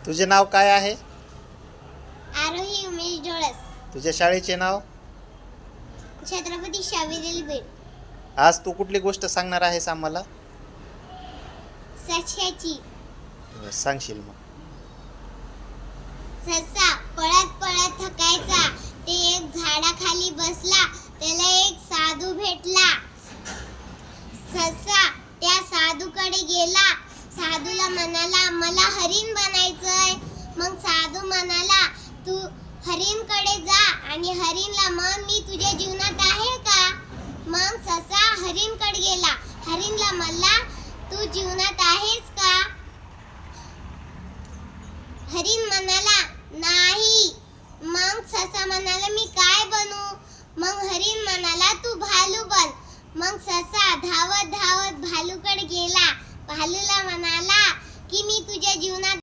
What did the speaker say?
तुझे नाव काय आहे? आरोही उमेश डोळस. तुझ्या शाळेचे नाव? छत्रपती शाहू बीड. आज तू कुठली गोष्ट सांगणार आहेस आम्हाला? सश्याची. सांगशील मग. ससा पळत पळत थकायचा. ते एक झाडाखाली बसला. त्याला एक साधू भेटला. ससा त्या साधूकडे गेला. साधूला म्हणाला, मला हरिण बनायचंय. मग साधू म्हणाला, तू हरिणकडे जा आणि हरिणला म्हण, मी तुझ्या जीवनात आहे का? मग ससा हरिणकडे गेला. हरिणला म्हणला, तू जीवनात आहेस का? हरिण म्हणाला, नाही. मग ससा म्हणाला, मी काय बनू? मग हरिण म्हणाला, तू भालू बन. मग ससा धावत धावत भालूकडे गेला. भालूला म्हणाला की मी तुझ्या जीवनात